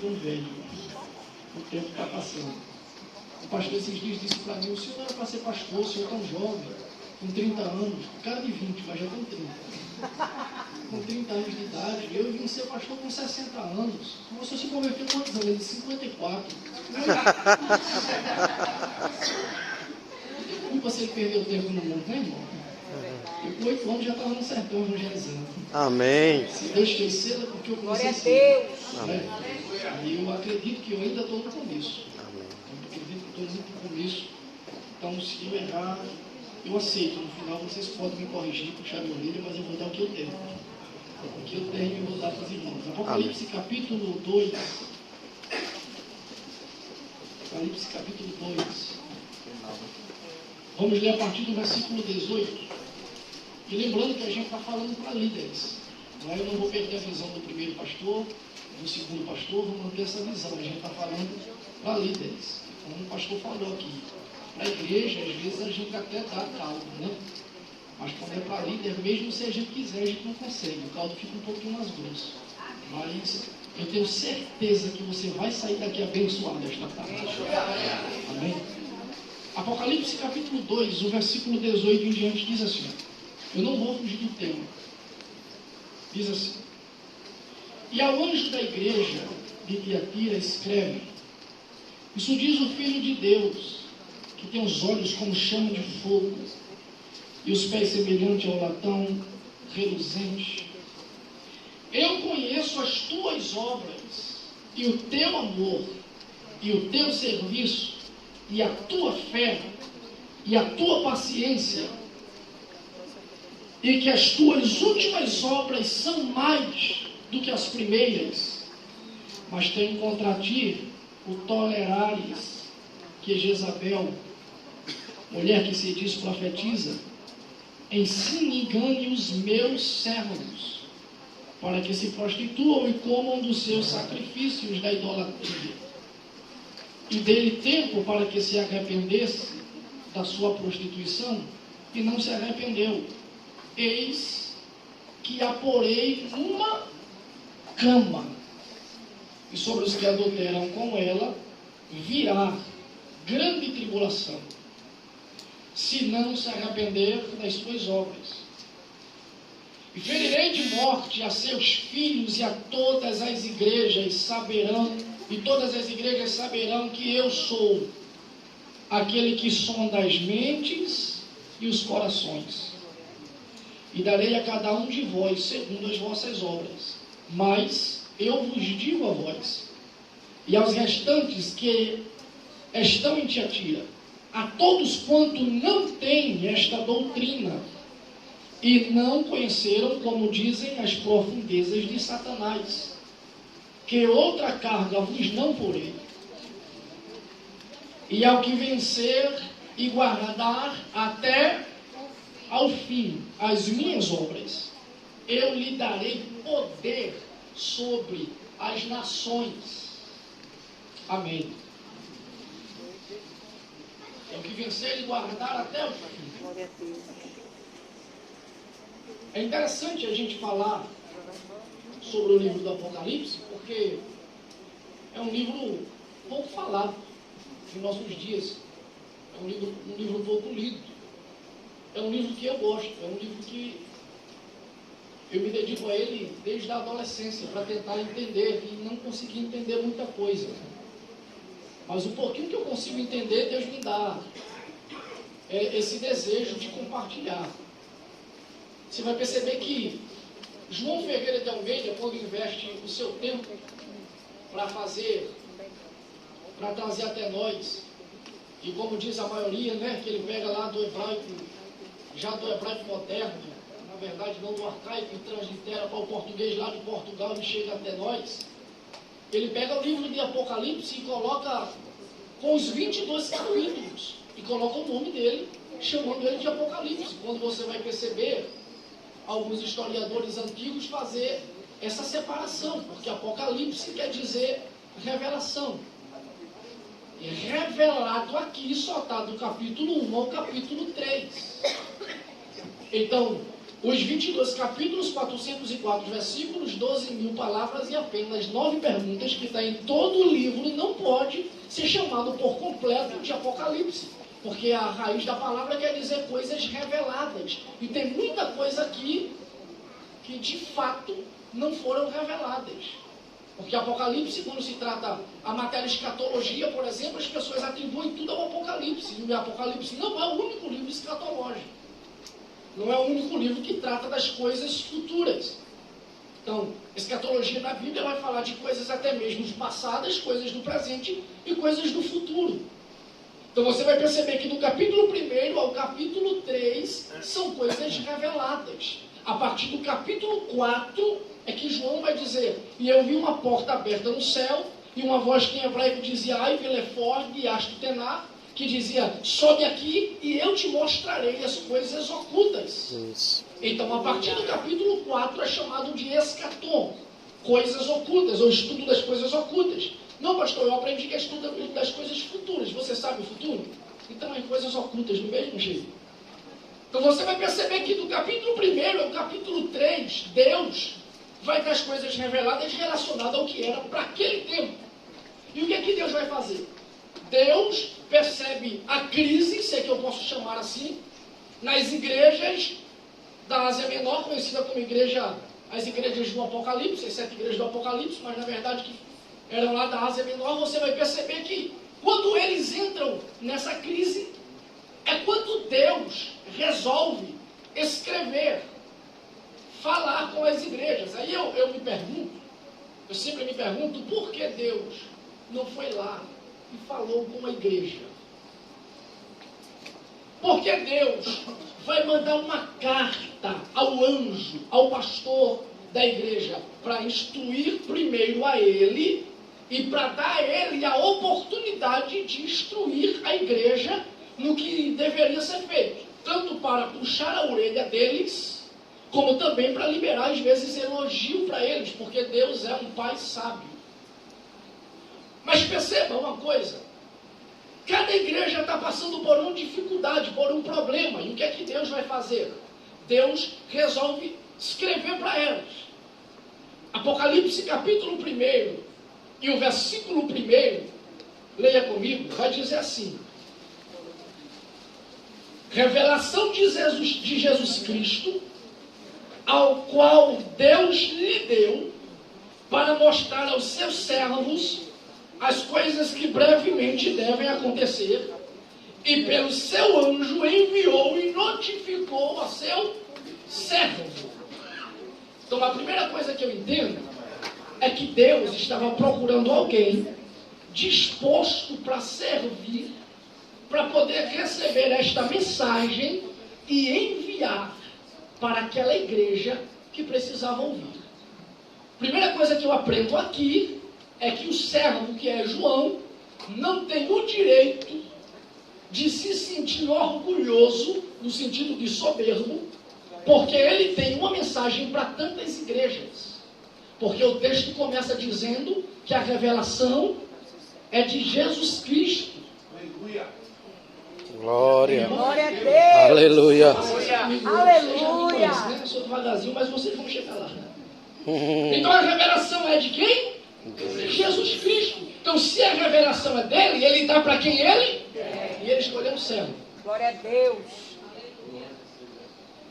ficando velho. O tempo está passando. O pastor esses dias disse para mim, o senhor não era para ser pastor, o senhor é tão jovem, com 30 anos, cara de 20, mas já com 30. Com 30 anos de idade, eu vim ser pastor com 60 anos. O senhor se converteu quantos anos? De 54. Desculpa se ele perdeu tempo no mundo, né, irmão? Eu com 8 anos já estava no sertão evangelizando. Amém. Se Deus fez cedo, é porque eu comecei Glória a Deus. Né? E eu acredito que eu ainda estou no começo. Amém. Eu acredito que estou muito no começo. Então, se eu errar, eu aceito. No final, vocês podem me corrigir, puxar minha orelha, mas eu vou dar o que eu tenho. O que eu tenho, eu vou dar para os irmãos. Apocalipse, capítulo 2. Apocalipse, capítulo 2. Vamos ler a partir do versículo 18. E lembrando que a gente está falando para líderes. Não é? Eu não vou perder a visão do primeiro pastor, do segundo pastor, vou manter essa visão. A gente está falando para líderes. Como o pastor falou aqui. Para a igreja, às vezes a gente até dá caldo, né? Mas quando é para líder, mesmo se a gente quiser, a gente não consegue. O caldo fica um pouquinho mais grosso. Mas eu tenho certeza que você vai sair daqui abençoado esta tarde. Amém? Apocalipse capítulo 2, o versículo 18 em diante diz assim. Eu não vou fugir do tema. Diz assim. E ao anjo da igreja de Tiatira escreve. Isso diz o Filho de Deus, que tem os olhos como chama de fogo e os pés semelhantes ao latão reluzente. Eu conheço as tuas obras e o teu amor e o teu serviço e a tua fé e a tua paciência, e que as tuas últimas obras são mais do que as primeiras, mas tenho contra ti o tolerares que Jezabel, mulher que se diz profetiza, ensine e engane os meus servos, para que se prostituam e comam dos seus sacrifícios da idolatria, e dê-lhe tempo para que se arrependesse da sua prostituição, e não se arrependeu. Eis que a porei numa cama, e sobre os que adulteram com ela virá grande tribulação, se não se arrepender das suas obras. E ferirei de morte a seus filhos, e a todas as igrejas saberão, e todas as igrejas saberão que eu sou aquele que sonda as mentes e os corações. E darei a cada um de vós segundo as vossas obras. Mas eu vos digo a vós, e aos restantes que estão em Tiatira, a todos quanto não têm esta doutrina, e não conheceram, como dizem, as profundezas de Satanás, que outra carga vos não porei. E ao que vencer e guardar até ao fim as minhas obras, eu lhe darei poder sobre as nações. Amém. É o que vencer e guardar até o fim. É interessante a gente falar sobre o livro do Apocalipse, porque é um livro pouco falado em nossos dias. É um livro pouco lido. É um livro que eu gosto, é um livro que eu me dedico a ele desde a adolescência, para tentar entender, e não consegui entender muita coisa. Mas o pouquinho que eu consigo entender, Deus me dá esse desejo de compartilhar. Você vai perceber que João Ferreira de Almeida, quando investe o seu tempo para trazer até nós, e como diz a maioria, né, que ele pega lá do hebraico, já do hebraico moderno, na verdade não do arcaico, e translitera para o português lá de Portugal e chega até nós, ele pega o livro de Apocalipse e coloca com os 22 capítulos, e coloca o nome dele, chamando ele de Apocalipse. Quando você vai perceber alguns historiadores antigos fazer essa separação, porque Apocalipse quer dizer revelação. E revelado aqui só está do capítulo 1 ao capítulo 3. Então, Os 22 capítulos, 404 versículos, 12.000 palavras e apenas 9 perguntas que está em todo o livro não pode ser chamado por completo de Apocalipse. Porque a raiz da palavra quer dizer coisas reveladas. E tem muita coisa aqui que de fato não foram reveladas. Porque Apocalipse, quando se trata a matéria escatologia, por exemplo, as pessoas atribuem tudo ao Apocalipse. E o Apocalipse não é o único livro escatológico. Não é o único livro que trata das coisas futuras. Então, escatologia na Bíblia vai falar de coisas até mesmo passadas, coisas do presente e coisas do futuro. Então você vai perceber que do capítulo 1 ao capítulo 3 são coisas reveladas. A partir do capítulo 4 é que João vai dizer: e eu vi uma porta aberta no céu, e uma voz que em hebraico dizia Ai Velefor Giasto Tená, que dizia: sobe aqui e eu te mostrarei as coisas ocultas. Isso. Então, a partir do capítulo 4 é chamado de escatom, coisas ocultas, ou estudo das coisas ocultas. Não, pastor, eu aprendi que é estudo das coisas futuras. Você sabe o futuro? Então, é coisas ocultas do mesmo jeito. Então, você vai perceber que do capítulo 1 ao capítulo 3, Deus vai ter as coisas reveladas relacionadas ao que era para aquele tempo. E o que é que Deus vai fazer? Deus percebe a crise, se é que eu posso chamar assim, nas igrejas da Ásia Menor, conhecida como as igrejas do Apocalipse, as 7 igrejas do Apocalipse, mas na verdade que eram lá da Ásia Menor. Você vai perceber que quando eles entram nessa crise, é quando Deus resolve escrever, falar com as igrejas. Aí eu me pergunto, eu sempre me pergunto, por que Deus não foi lá e falou com a igreja? Porque Deus vai mandar uma carta ao anjo, ao pastor da igreja, para instruir primeiro a ele e para dar a ele a oportunidade de instruir a igreja no que deveria ser feito, tanto para puxar a orelha deles, como também para liberar, às vezes, elogio para eles, porque Deus é um pai sábio. Mas perceba uma coisa: cada igreja está passando por uma dificuldade, por um problema, e o que é que Deus vai fazer? Deus resolve escrever para elas. Apocalipse capítulo 1 e o versículo 1, leia comigo, vai dizer assim: revelação de Jesus Cristo, ao qual Deus lhe deu para mostrar aos seus servos as coisas que brevemente devem acontecer, e pelo seu anjo enviou e notificou a seu servo. Então a primeira coisa que eu entendo é que Deus estava procurando alguém disposto para servir, para poder receber esta mensagem e enviar para aquela igreja que precisava ouvir. Primeira coisa que eu aprendo aqui é que o servo, que é João, não tem o direito de se sentir orgulhoso, no sentido de soberbo, porque ele tem uma mensagem para tantas igrejas. Porque o texto começa dizendo que a revelação é de Jesus Cristo. Glória. Glória a Deus. Aleluia. Aleluia. Eu sou devagarzinho, mas vocês vão chegar lá. Então a revelação é de quem? Jesus Cristo. Então se a revelação é dele, ele dá para quem ele? E ele escolheu o servo. Glória a Deus.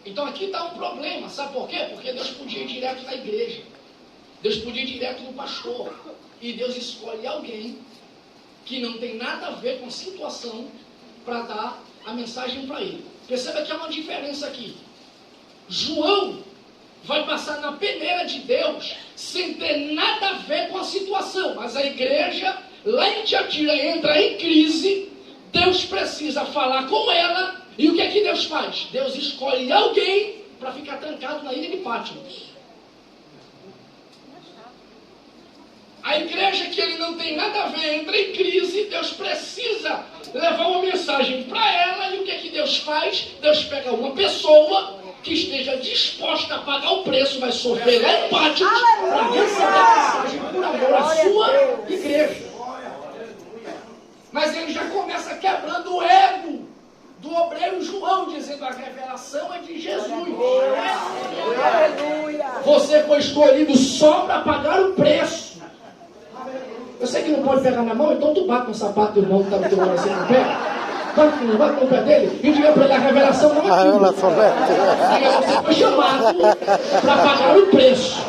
Então aqui está um problema. Sabe por quê? Porque Deus podia ir direto na igreja. Deus podia ir direto no pastor. E Deus escolhe alguém que não tem nada a ver com a situação para dar a mensagem para ele. Perceba que há uma diferença aqui. João vai passar na peneira de Deus sem ter nada a ver com a situação. Mas a igreja lá em Tiatira entra em crise. Deus precisa falar com ela. E o que é que Deus faz? Deus escolhe alguém para ficar trancado na ilha de Patmos. A igreja que ele não tem nada a ver entra em crise. Deus precisa levar uma mensagem para ela. E o que é que Deus faz? Deus pega uma pessoa que esteja disposta a pagar o preço, vai sofrer lá em Patmos, para receber a mensagem por amor à sua igreja. Mas ele já começa quebrando o ego do obreiro João, dizendo a revelação é de Jesus. Aleluia. Você foi escolhido só para pagar o preço. Eu sei que não pode pegar na mão, então tu bate no sapato do irmão que está no teu coração no pé. Bate no pé dele e diga para ele: a revelação não é A tudo. revelação não é Diga: você foi chamado para pagar o preço.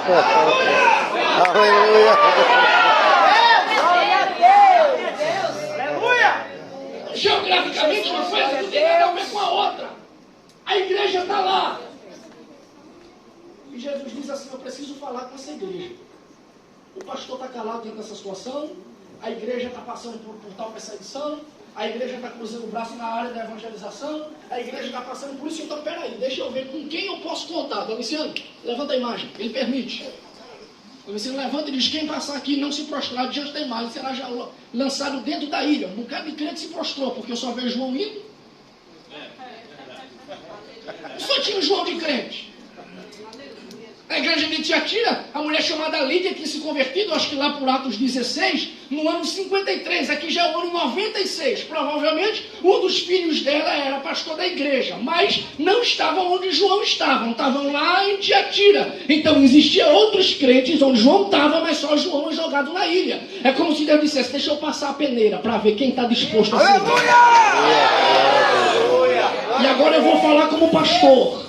Aleluia. Glória a Deus. Aleluia. Geograficamente, uma coisa não tem nada a ver com a outra. A igreja está lá. E Jesus diz assim: eu preciso falar com essa igreja. O pastor está calado dentro dessa situação. A igreja está passando por tal perseguição. A igreja está cruzando o braço na área da evangelização. A igreja está passando por isso. Então, peraí, deixa eu ver com quem eu posso contar. Domiciano, levanta a imagem. Ele permite. Domiciano levanta e diz: quem passar aqui e não se prostrar diante da imagem será já lançado dentro da ilha. Um bocado de crente se prostrou, porque eu só vejo João indo. Só tinha o João de crente. A igreja de Tiatira, a mulher chamada Lídia tinha se convertido, acho que lá por Atos 16, no ano 53, aqui já é o ano 96. Provavelmente um dos filhos dela era pastor da igreja, mas não estavam onde João estava, estavam lá em Tiatira. Então existiam outros crentes onde João estava, mas só João é jogado na ilha. É como se Deus dissesse: deixa eu passar a peneira para ver quem está disposto a seguir. E agora eu vou falar como pastor.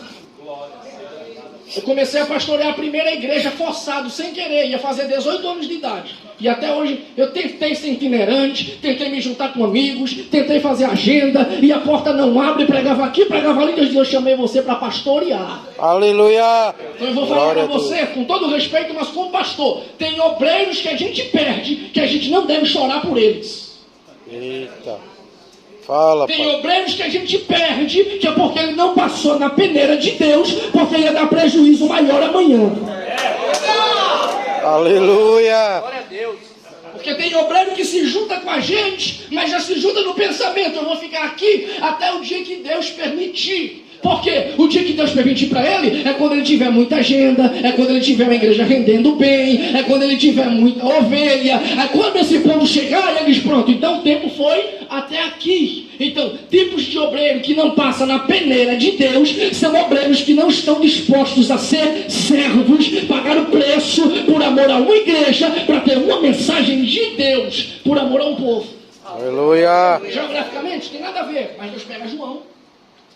Eu comecei a pastorear a primeira igreja forçado, sem querer, ia fazer 18 anos de idade. E até hoje eu tentei ser itinerante, tentei me juntar com amigos, tentei fazer agenda, e a porta não abre, pregava aqui, pregava ali. Deus disse: eu chamei você para pastorear. Aleluia. Então eu vou falar para você, com todo respeito, mas como pastor, tem obreiros que a gente perde, que a gente não deve chorar por eles. Eita. Fala, Tem pai. obreiros que a gente perde, que é porque ele não passou na peneira de Deus, porque ia dar prejuízo maior amanhã. Aleluia. Porque tem obreiro que se junta com a gente, mas já se junta no pensamento: eu vou ficar aqui até o dia que Deus permitir. Porque o dia que Deus permitir para ele é quando ele tiver muita agenda, é quando ele tiver uma igreja rendendo bem, é quando ele tiver muita ovelha, é quando esse povo chegar e ele diz: pronto, então o tempo foi até aqui. Então, tipos de obreiro que não passam na peneira de Deus são obreiros que não estão dispostos a ser servos, pagar o preço por amor a uma igreja, para ter uma mensagem de Deus, por amor a um povo. Aleluia. Geograficamente tem nada a ver, mas Deus pega João,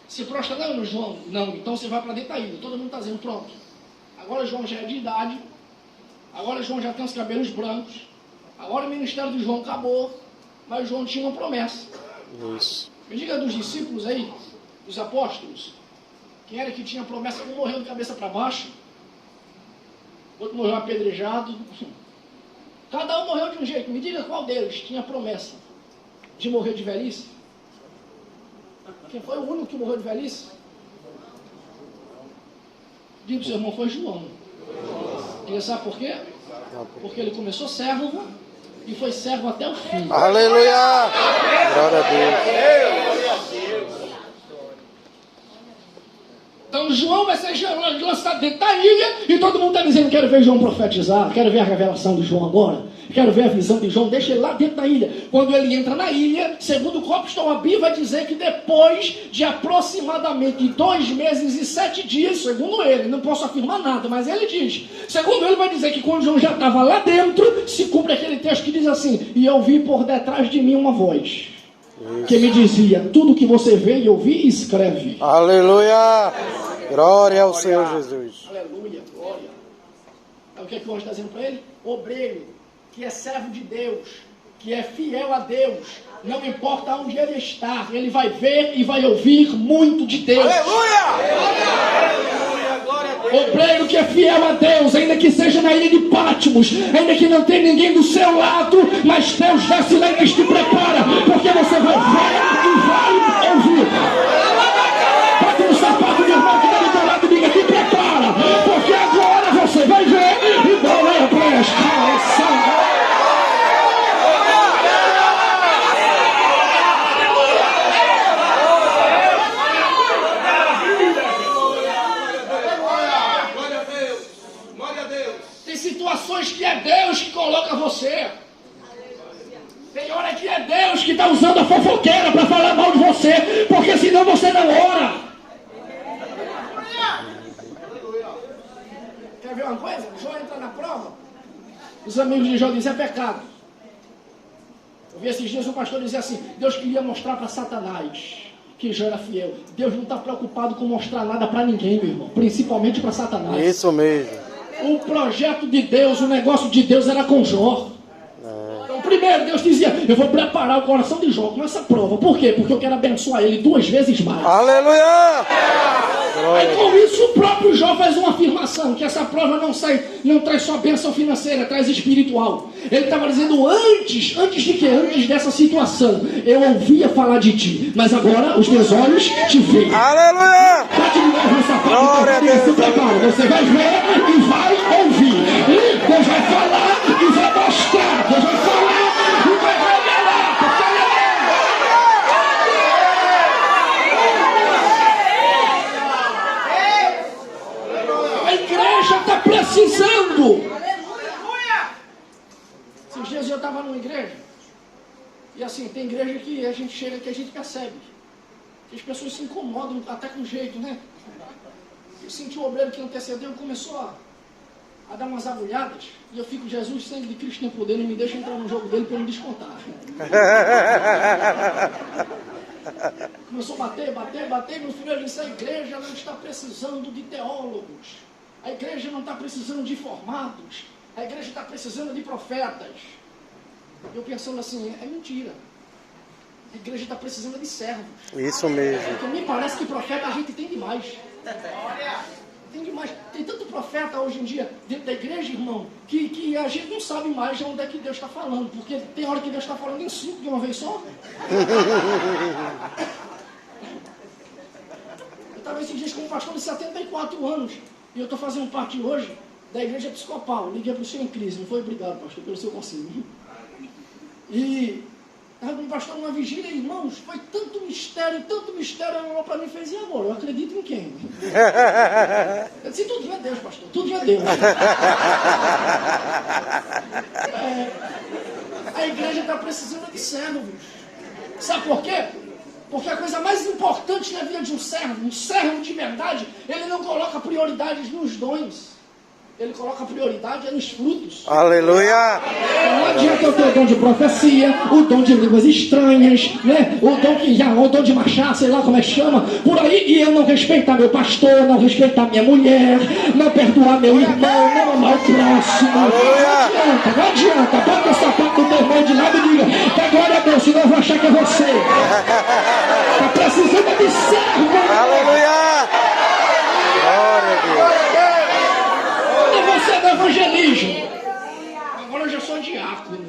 se prostra: não, João, não, então você vai para dentro da ilha. Todo mundo está dizendo: pronto, agora João já é de idade, agora João já tem os cabelos brancos, agora o ministério do João acabou, mas João tinha uma promessa. Isso. Me diga dos discípulos aí, dos apóstolos, quem era que tinha promessa? Um morreu de cabeça para baixo, outro morreu apedrejado, cada um morreu de um jeito. Me diga qual deles tinha promessa de morrer de velhice? Quem foi o único que morreu de velhice? Diga para o seu irmão: foi João. E sabe por quê? Porque ele começou servo e foi servo até o fim. Aleluia. Glória a Deus. Então João vai ser lançado dentro da ilha e todo mundo está dizendo: quero ver João profetizar, quero ver a revelação de João agora, quero ver a visão de João. Deixa ele lá dentro da ilha. Quando ele entra na ilha, segundo o Copstone, a Bíblia vai dizer que depois de aproximadamente 2 meses e 7 dias, segundo ele, não posso afirmar nada, mas ele diz, segundo ele vai dizer que quando João já estava lá dentro, se cumpre aquele texto que diz assim: e eu vi por detrás de mim uma voz que me dizia: tudo que você vê e ouvir, escreve. Aleluia. Glória ao Senhor Jesus. Aleluia, glória. É o que o anjo está dizendo para ele? Obreiro, que é servo de Deus, que é fiel a Deus, não importa onde ele está, ele vai ver e vai ouvir muito de Deus. Aleluia! Obreiro que é fiel a Deus, ainda que seja na ilha de Patmos, ainda que não tenha ninguém do seu lado, mas Deus já se lembra e te prepara, porque você vai ver e vai ouvir. Bate no sapato de irmão que está do teu lado e diga: te prepara, porque agora você vai ver e não é para escala. Tem situações que é Deus que coloca você. Tem hora que é Deus que está usando a fofoqueira para falar mal de você, porque senão você não ora. Quer ver uma coisa? Jó entra na prova. Os amigos de Jó dizem, é pecado. Eu vi esses dias um pastor dizer assim, Deus queria mostrar para Satanás que Jó era fiel. Deus não está preocupado com mostrar nada para ninguém, meu irmão. Principalmente para Satanás. Isso mesmo. O projeto de Deus, o negócio de Deus era com Jó. Então, primeiro, Deus dizia, eu vou preparar o coração de Jó com essa prova. Por quê? Porque eu quero abençoar ele 2 vezes mais. Aleluia! Aí, com isso, o próprio Jó faz uma afirmação, que essa prova não traz só bênção financeira, traz espiritual. Ele estava dizendo, antes de quê? Antes dessa situação, eu ouvia falar de ti, mas agora os meus olhos te veem. Aleluia! Bate de novo nessa Glória a Deus. se prepara, você vai ver e vai ouvir. E Deus vai falar e vai mostrar. Deus vai falar e vai revelar. Porque a igreja está precisando. Esses dias eu estava numa igreja. E assim, tem igreja que a gente chega que a gente percebe. Que as pessoas se incomodam até com jeito, né? Eu senti o obreiro que antecedeu e começou a dar umas agulhadas. E eu fico, Jesus, sangue de Cristo tem poder, não me deixa entrar no jogo dele para ele me descontar. Começou a bater, meu filho, ele disse, a igreja não está precisando de teólogos. A igreja não está precisando de formados. A igreja está precisando de profetas. Eu pensando assim, é mentira. A igreja está precisando de servos. Isso mesmo. Porque me parece que profeta a gente tem demais. Tem demais. Tem tanto profeta hoje em dia dentro da igreja, irmão, que a gente não sabe mais de onde é que Deus está falando. Porque tem hora que Deus está falando em 5 de uma vez só. Eu estava esses dias com um pastor de 74 anos. E eu estou fazendo parte hoje da igreja episcopal. Liguei para o senhor em crise. Não foi? Obrigado, pastor, pelo seu conselho. E estava com um pastor numa vigília, irmãos, foi tanto mistério, ele olhou para mim e fez, e agora? Eu acredito em quem? Eu disse, tudo é Deus, pastor, tudo é Deus. A igreja está precisando de servos. Sabe por quê? Porque a coisa mais importante na vida de um servo de verdade, ele não coloca prioridades nos dons. Ele coloca prioridade nos frutos. Aleluia! Não adianta eu ter o dom de profecia, o dom de línguas estranhas, né? O dom de marchar, sei lá como é que chama, por aí, e eu não respeitar meu pastor, não respeitar minha mulher, não perdoar meu irmão, não amar o próximo. Não adianta. Bota o sapato do teu irmão de lado e diga, dá glória a Deus, senão eu vou achar que é você. Está precisando de servo. Aleluia! Glória a Deus! Você é do evangelismo. Agora eu já sou diácono.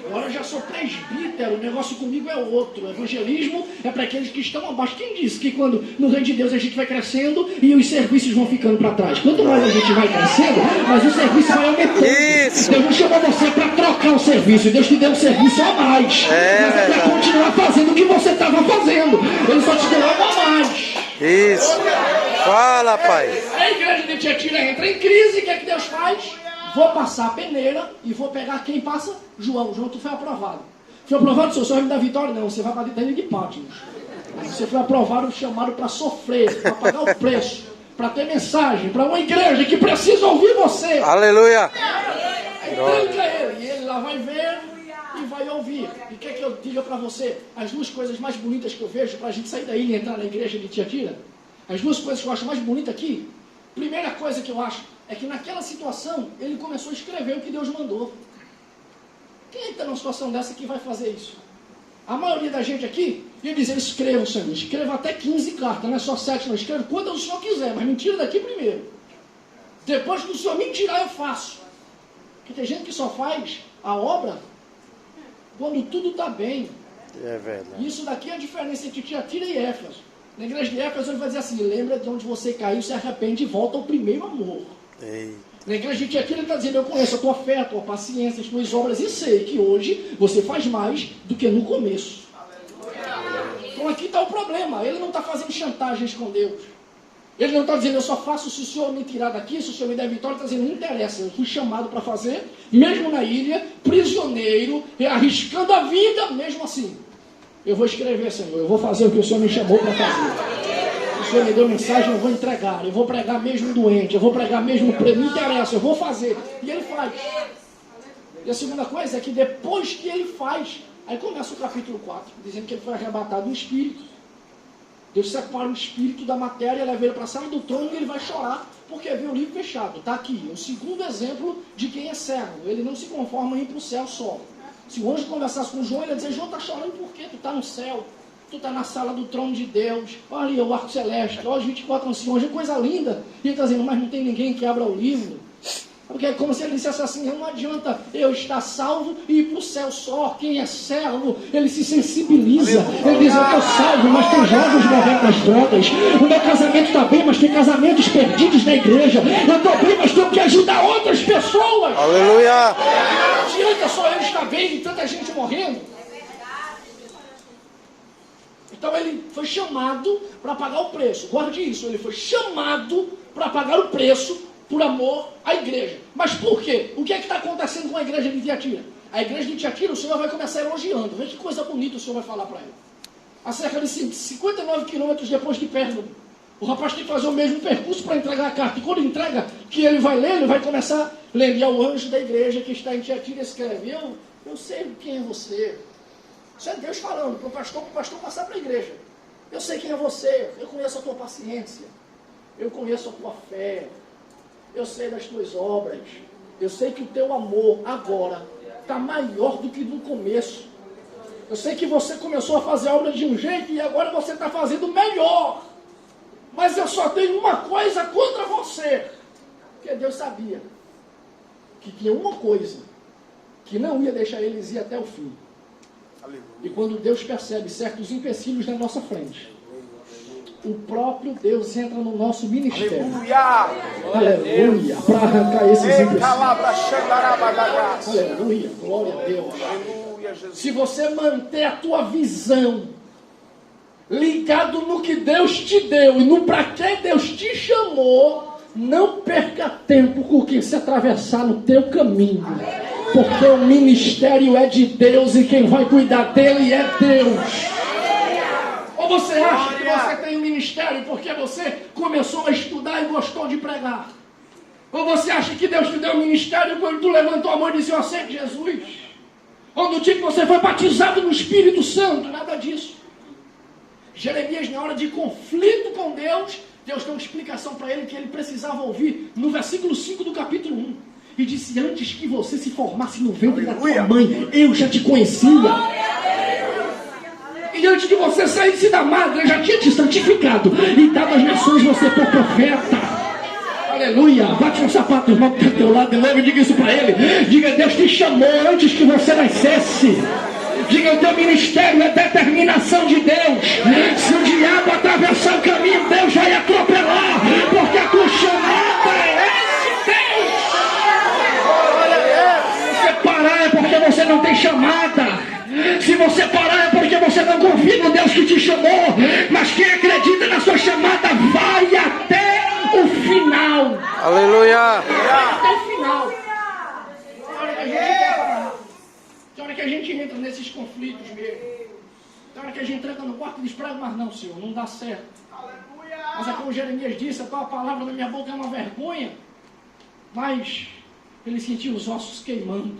Agora eu já sou presbítero. O negócio comigo é outro. O evangelismo é para aqueles que estão abaixo. Quem disse que quando no reino de Deus a gente vai crescendo e os serviços vão ficando para trás? Quanto mais a gente vai crescendo, mas o serviço vai aumentando. Isso. Deus não chamou você para trocar o serviço. Deus te deu um serviço a mais. Mas é para continuar fazendo o que você estava fazendo. Ele só te deu algo a mais. Isso. Fala, pai. A igreja de Tiatira entra em crise, o que é que Deus faz? Vou passar a peneira e vou pegar quem passa? João, tu foi aprovado. Foi aprovado, senhor, vai me dar vitória? Não, você vai para dentro de Patmos. Você foi aprovado, chamado para sofrer, para pagar o preço, para ter mensagem, para uma igreja que precisa ouvir você. Aleluia. Tranca ele, e ele lá vai ver e vai ouvir. E quer que eu diga para você as 2 coisas mais bonitas que eu vejo para a gente sair daí e entrar na igreja de Tiatira? As 2 coisas que eu acho mais bonitas aqui, primeira coisa que eu acho é que naquela situação ele começou a escrever o que Deus mandou. Quem está numa situação dessa que vai fazer isso? A maioria da gente aqui ia dizer, escreva, Senhor, escreva até 15 cartas, não é só 7, não, escreva quantas o Senhor quiser, mas me tira daqui primeiro. Depois que o Senhor me tirar, eu faço. Porque tem gente que só faz a obra quando tudo está bem. É verdade. Isso daqui é a diferença entre Tiatira e Éfeso. Na igreja de Éfeso ele vai dizer assim, lembra de onde você caiu, se arrepende e volta ao primeiro amor. Ei. Na igreja de Tiatira ele está dizendo, eu conheço a tua fé, a tua paciência, as tuas obras e sei que hoje você faz mais do que no começo. Então aqui está o problema, ele não está fazendo chantagens com Deus. Ele não está dizendo, eu só faço se o Senhor me tirar daqui, se o Senhor me der vitória. Ele está dizendo, não interessa, eu fui chamado para fazer, mesmo na ilha, prisioneiro, arriscando a vida, mesmo assim. Eu vou escrever, Senhor, eu vou fazer o que o Senhor me chamou para fazer. O Senhor me deu mensagem, eu vou entregar, eu vou pregar mesmo doente, eu vou pregar mesmo preso, não interessa, eu vou fazer. E ele faz. E a segunda coisa é que depois que ele faz, aí começa o capítulo 4, dizendo que ele foi arrebatado no Espírito. Deus separa o espírito da matéria, leva ele para a sala do trono e ele vai chorar, porque vê o livro fechado. Está aqui, o segundo exemplo de quem é cego. Ele não se conforma em ir para o céu só. Se o anjo conversasse com João, ele ia dizer, João, está chorando por quê? Tu está no céu, tu está na sala do trono de Deus, olha ali o arco celeste, olha os 24 anciões, é coisa linda. E ele está dizendo, mas não tem ninguém que abra o livro. Porque é como se ele dissesse assim, não adianta eu estar salvo e ir para o céu só. Quem é servo, ele se sensibiliza. Ele diz, eu estou salvo, mas tem jovens morrendo das drogas. O meu casamento está bem, mas tem casamentos perdidos na igreja. Eu estou bem, mas tenho que ajudar outras pessoas. Aleluia! Não adianta só eu estar bem e tanta gente morrendo. Então ele foi chamado para pagar o preço. Guarde isso, ele foi chamado para pagar o preço por amor à igreja. Mas por quê? O que é que está acontecendo com a igreja de Tiatira? A igreja de Tiatira, o Senhor vai começar elogiando. Veja que coisa bonita o Senhor vai falar para ele. A cerca de 59 quilômetros depois de Pérgamo, o rapaz tem que fazer o mesmo percurso para entregar a carta. E quando entrega, que ele vai ler, ele vai começar a ler. E ao anjo da igreja que está em Tiatira escreve, eu sei quem é você. Isso é Deus falando para o pastor passar para a igreja. Eu sei quem é você, eu conheço a tua paciência, eu conheço a tua fé, eu sei das tuas obras, eu sei que o teu amor agora está maior do que no começo. Eu sei que você começou a fazer a obra de um jeito e agora você está fazendo melhor. Mas eu só tenho uma coisa contra você. Porque Deus sabia que tinha uma coisa que não ia deixar eles ir até o fim. E quando Deus percebe certos empecilhos na nossa frente, o próprio Deus entra no nosso ministério. Aleluia! Para arrancar esses empecilhos. Aleluia! Glória a Deus. Se você manter a tua visão ligado no que Deus te deu e no para que Deus te chamou, não perca tempo com o que se atravessar no teu caminho. Porque o ministério é de Deus e quem vai cuidar dele é Deus. Ou você acha que você tem um ministério porque você começou a estudar e gostou de pregar? Ou você acha que Deus te deu um ministério quando tu levantou a mão e disse, eu aceito Jesus? Ou no dia que você foi batizado no Espírito Santo? Nada disso. Jeremias, na hora de conflito com Deus, Deus deu uma explicação para ele que ele precisava ouvir no versículo 5 do capítulo 1. E disse, antes que você se formasse no ventre da tua mãe, eu já te conhecia. E antes de você saísse da madre, eu já tinha te santificado e dado às nações você por profeta. Aleluia. Bate no sapato, irmão, que está ao teu lado, e logo diga isso para ele. Diga, Deus te chamou antes que você nascesse. Diga, o teu ministério é determinação de Deus. Se o diabo atravessar o caminho, Deus vai atropelar, porque a tua chamada é esse Deus. Se você parar é porque você não tem chamada. Se você parar é porque você não confia no Deus que te chamou. Mas quem acredita na sua chamada vai até o final. Aleluia! Até o final. Tem hora que a gente entra nesses conflitos mesmo. Tem hora que a gente entra no quarto e diz, mas não, Senhor, não dá certo. Mas é como Jeremias disse, a tua palavra na minha boca é uma vergonha. Mas ele sentiu os ossos queimando.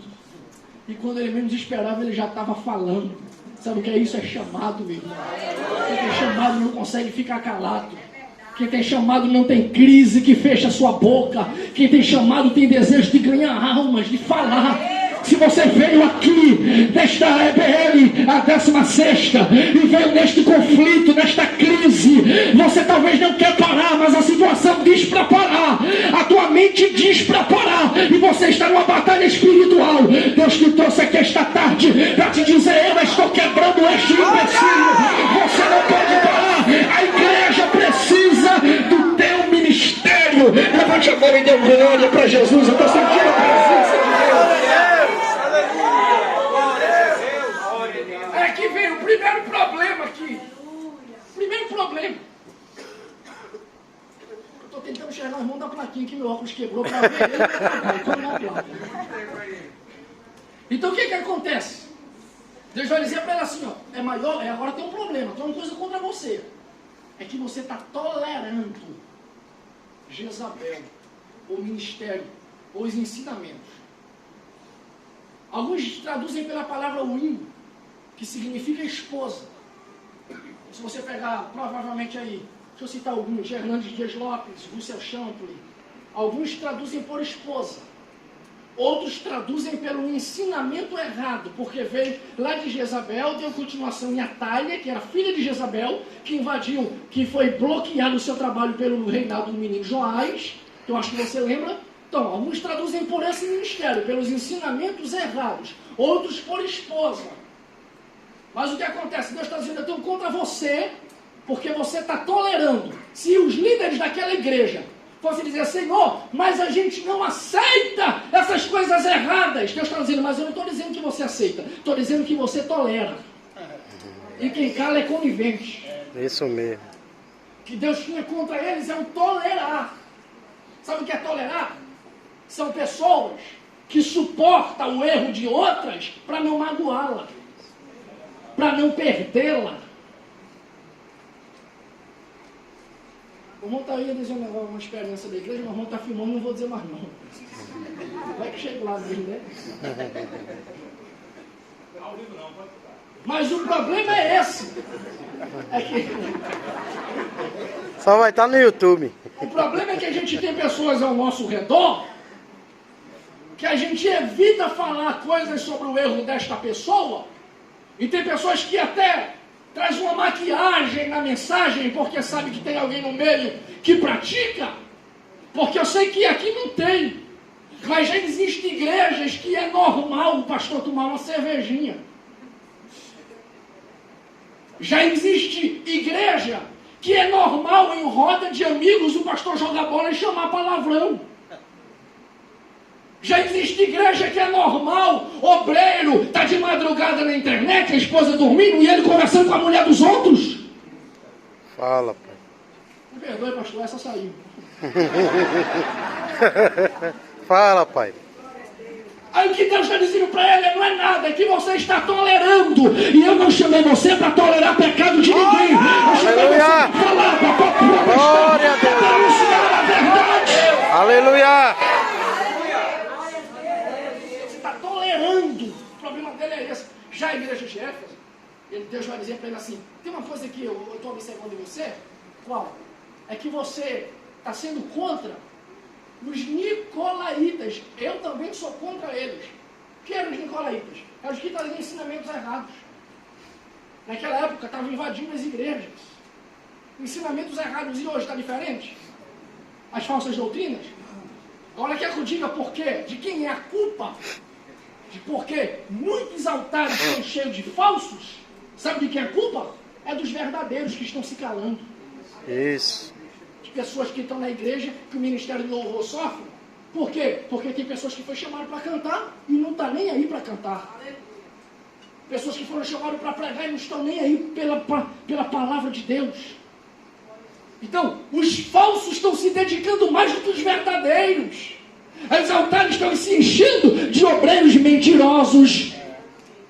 E quando ele menos esperava, ele já estava falando. Sabe o que é isso? É chamado, meu irmão. Quem tem chamado não consegue ficar calado. Quem tem chamado não tem crise que fecha a sua boca. Quem tem chamado tem desejo de ganhar almas, de falar. Se você veio aqui nesta EBL, a 16ª, e veio neste conflito, nesta crise, você talvez não quer parar, mas a situação diz para parar, a tua mente diz para parar, e você está numa batalha espiritual. Deus te trouxe aqui esta tarde para te dizer, eu estou quebrando este empecilho, você não pode parar, a igreja precisa do teu ministério. Levante a mão e dê glória para Jesus. Eu estou sentindo a presença de Deus. Que veio o primeiro problema aqui. Primeiro problema. meu óculos quebrou para ver ele. Então o que acontece? Deus vai dizer para ela assim, ó, é maior, agora tem um problema, tem uma coisa contra você. É que você está tolerando Jezabel, o ministério, ou os ensinamentos. Alguns traduzem pela palavra win, que significa esposa. Se você pegar, provavelmente aí, deixa eu citar alguns, Hernandes Dias Lopes, Russell Champlin, alguns traduzem por esposa. Outros traduzem pelo ensinamento errado, porque veio lá de Jezabel, deu continuação em Atalha, que era filha de Jezabel, que invadiu, que foi bloqueado o seu trabalho pelo reinado do menino Joás, que eu acho que você lembra. Então, alguns traduzem por esse ministério, pelos ensinamentos errados, outros por esposa. Mas o que acontece? Deus está dizendo, eu tenho contra você, porque você está tolerando. Se os líderes daquela igreja fossem dizer, Senhor, mas a gente não aceita essas coisas erradas. Deus está dizendo, mas eu não estou dizendo que você aceita, estou dizendo que você tolera. E quem cala é conivente. Isso mesmo. Que Deus tinha contra eles é o tolerar. Sabe o que é tolerar? São pessoas que suportam o erro de outras para não magoá-la, para não perdê-la. O irmão está aí dizendo uma experiência da igreja, mas o irmão está filmando, não vou dizer mais não. Vai que chega lá dele, né? Mas o problema é esse. É que... Só vai estar no YouTube. O problema é que a gente tem pessoas ao nosso redor que a gente evita falar coisas sobre o erro desta pessoa, e tem pessoas que até traz uma maquiagem na mensagem porque sabe que tem alguém no meio que pratica, porque eu sei que aqui não tem, mas já existem igrejas que é normal o pastor tomar uma cervejinha. Já existe igreja que é normal em roda de amigos o pastor jogar bola e chamar palavrão. Já existe igreja que é normal, obreiro, está de madrugada na internet, a esposa dormindo e ele conversando com a mulher dos outros. Fala, pai. Me perdoe, pastor, essa saiu. Fala, pai. Aí o que Deus está dizendo para ele não é nada, é que você está tolerando. E eu não chamei você para tolerar pecado de ninguém. Eu chamei você para falar, para glória a Deus. Para anunciar a verdade. Aleluia. O problema dele é esse. Já a igreja de Éfeso, Deus vai dizer para ele assim, tem uma coisa que eu estou observando em você, qual? É que você está sendo contra os nicolaítas. Eu também sou contra eles. O que eram os nicolaítas? Eram os que traziam ensinamentos errados. Naquela época estavam invadindo as igrejas. Ensinamentos errados, e hoje está diferente? As falsas doutrinas? Agora quer que eu diga por quê? De quem é a culpa? Porque muitos altares estão cheios de falsos. Sabe de quem é a culpa? É dos verdadeiros que estão se calando. Isso. De pessoas que estão na igreja, que o ministério do louvor sofre. Por quê? Porque tem pessoas que foram chamadas para cantar e não estão nem aí para cantar. Pessoas que foram chamadas para pregar e não estão nem aí pela palavra de Deus. Então, os falsos estão se dedicando mais do que os verdadeiros. Os altares estão se enchendo de obreiros mentirosos,